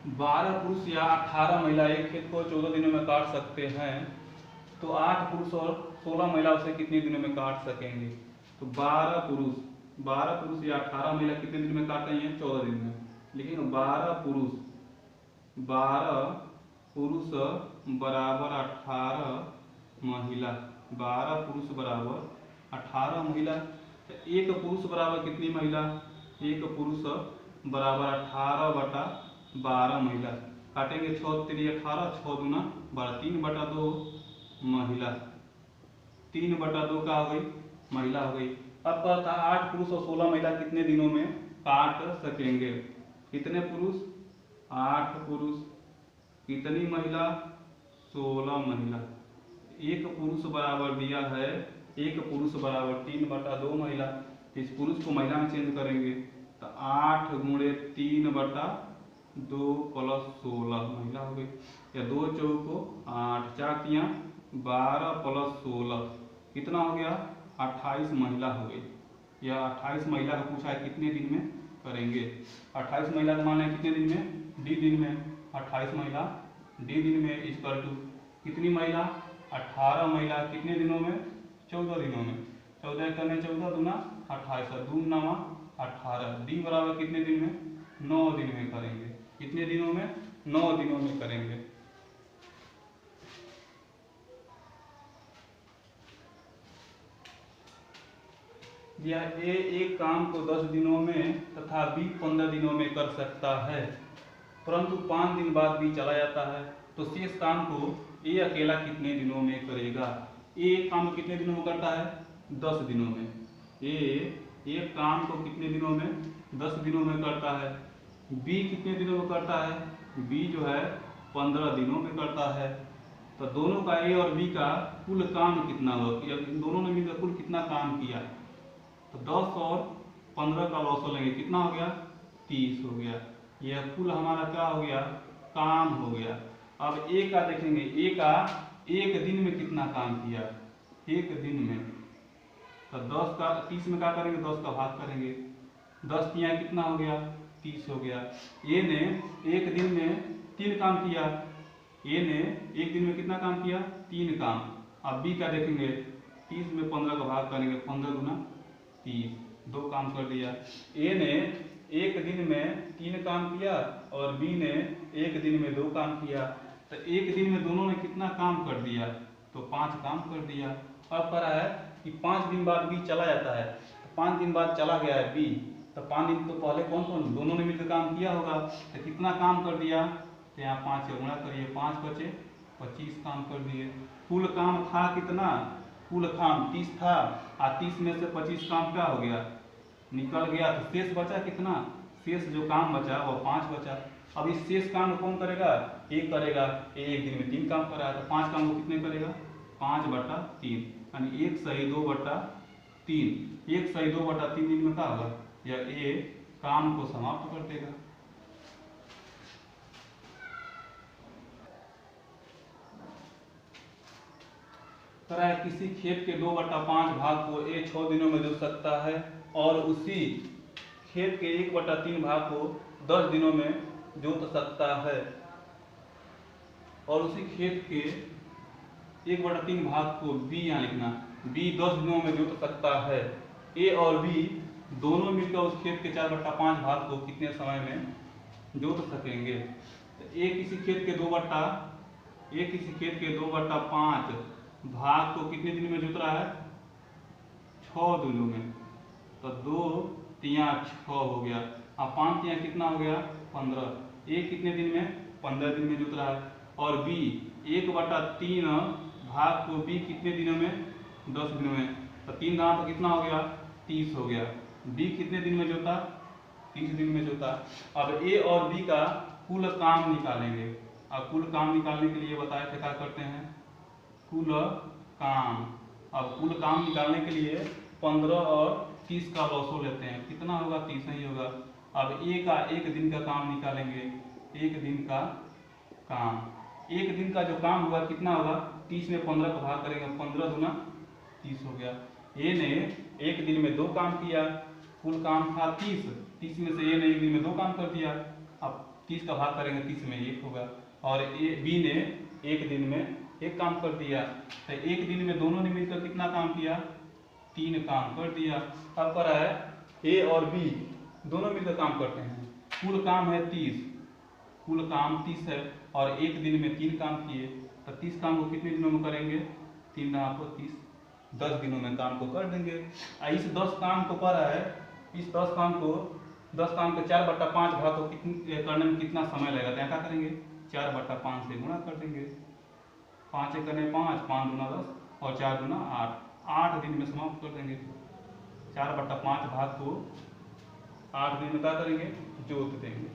12 पुरुष या 18 महिला एक खेत को 14 दिनों में काट सकते हैं, तो 8 पुरुष और 16 महिला उसे कितने दिनों में काट सकेंगे? तो 12 पुरुष या 18 महिला कितने दिन में काटेंगे? 14 दिन में। लिखेंगे 12 पुरुष बराबर 18 महिला, 12 पुरुष बराबर 18 महिला। तो एक पुरुष बराबर कितनी महिला? एक पुरुष बराबर 18/12 महिला। काटेंगे 6 3 18, 6 दूना 12, 3/2 महिला, 3/2 का हो गई महिला हो गई। अब कहता है 8 पुरुष और 16 महिला कितने दिनों में काट सकेंगे? कितने पुरुष? 8 पुरुष, कितनी महिला? 16 महिला। एक पुरुष बराबर दिया है, एक पुरुष बराबर 3/2 महिला। इस पुरुष को महिला में चेंज करेंगे तो 8 गुणे 3/2 प्लस 16 महिला हो गई, या 2 चौको 8, 4 तियाँ 12 प्लस 16 कितना हो गया? 28 महिला हो गई। यह 28 महिला का पूछा है कितने दिन में करेंगे? 28 महिला का मान है कितने दिन में? डी दिन में। 28 महिला डी दिन में इक्वल टू कितनी महिला? 18 महिला कितने दिनों में? 14 दिनों में। 14 करने 14 दूना 28, 2 9 18। डी बराबर कितने दिन में? 9 दिन में करेंगे। कितने दिनों में? 9 दिनों में करेंगे। या ए एक काम को 10 दिनों में तथा बी 15 दिनों में कर सकता है, परंतु 5 दिन बाद बी चला जाता है, तो शेष काम को ए अकेला कितने दिनों में करेगा? ए एक काम को कितने दिनों में करता है? 10 दिनों में। ए एक काम को कितने दिनों में? 10 दिनों में करता है। बी कितने दिनों में करता है? बी जो है 15 दिनों में करता है। तो दोनों का ए और बी का कुल काम कितना होगा? इन दोनों ने मिलकर कुल कितना काम किया? तो 10 और 15 का लॉस लेंगे, कितना हो गया? 30 हो गया। यह कुल हमारा क्या हो गया? काम हो गया। अब ए का देखेंगे, ए का एक दिन में कितना काम किया? एक दिन में। तो 10 का 30 में क्या करेंगे? 10 का भाग करेंगे। 10 तियाँ कितना हो गया? 30 हो गया। ए ने एक दिन में 3 काम किया। ए ने एक दिन में कितना काम किया? 3 काम। अब बी का देखेंगे, 30 में 15 का भाग करेंगे, 15 दूना 30, 2 काम कर दिया। ए ने एक दिन में 3 काम किया और बी ने एक दिन में 2 काम किया। तो एक दिन में दोनों ने कितना काम कर दिया? तो 5 काम कर दिया। अब कह रहा है कि 5 दिन बाद बी चला जाता है, तो 5 दिन बाद चला गया है बी, तो 5 दिन तो पहले कौन कौन दोनों ने मिलकर काम किया होगा, तो कितना काम कर दिया? तो यहाँ 5 से गुणा करिए, 5 बचे 25 काम कर दिए। कुल काम था कितना? कुल काम 30 था, और 30 में से 25 काम क्या हो गया? निकल गया। तो शेष बचा कितना? शेष जो काम बचा वो 5 बचा। अब इस शेष काम को कौन करेगा? एक करेगा। एक दिन में 3 काम कर रहा है, तो 5 काम को कितने करेगा? 5/3, यानी 1 सही 2/3। 1 सही 2/3 दिन में क्या होगा? यह ए काम को समाप्त कर देगा। किसी खेत के 2/5 भाग को ए 6 दिनों में जोत सकता है, और उसी खेत के 1/3 भाग को 10 दिनों में जोत सकता है, और उसी खेत के 1/3 भाग को बी यहाँ लिखना, बी 10 दिनों में जोत सकता है। ए और बी दोनों मिलकर उस खेत के 4/5 भाग को कितने समय में जोत सकेंगे? तो ए किसी खेत के 2/5 भाग को कितने दिन में जोत रहा है? 6 दिनों में। तो 2 तियाँ 6 हो गया, और 5 तियाँ कितना हो गया? 15। ए कितने दिन में? 15 दिन में जोत रहा है। और बी 1/3 भाग को बी कितने दिनों में? 10 दिनों में। तो 3 दाम पर कितना हो गया? 30 हो गया। बी कितने दिन में जोता? 30 दिन में जोता। अब ए और बी का कुल काम निकालेंगे। अब कुल काम निकालने के लिए बताए थे क्या करते हैं? कुल काम। अब कुल काम निकालने के लिए 15 और 30 का लॉसो लेते हैं, कितना होगा? 30 ही होगा। अब ए का एक दिन का काम निकालेंगे। एक दिन का काम, एक दिन का जो काम होगा कितना होगा? 30 में 15 का भाग करेंगे, 15 दूना 30 हो गया। ए ने एक दिन में 2 काम किया, कुल काम था 30 में से ए ने एक दिन में 2 काम कर दिया। अब 30 का भाग करेंगे 30 में 1 होगा। और बी ने एक दिन में एक काम कर दिया, तो एक दिन में दोनों ने मिलकर कितना काम किया, 3 काम कर दिया। अब कर रहा है ए और बी दोनों मिलकर काम करते हैं, कुल काम है 30, कुल काम 30 है और एक दिन में 3 काम किए, तो 30 काम को कितने दिनों में करेंगे, 3 आपको 30, 10 दिनों में काम को कर देंगे। इस 10 काम को कर रहा है, इस 10 काम के 4/5 भाग को कितने करने में कितना समय लगेगा, तो यहाँ क्या करेंगे 4/5 से गुणा कर देंगे। 5 एक करने 5, 5 दूना 10 और 4 दूना 8, 8 दिन में समाप्त कर देंगे। 4/5 भाग को 8 दिन में क्या करेंगे, जोत देंगे।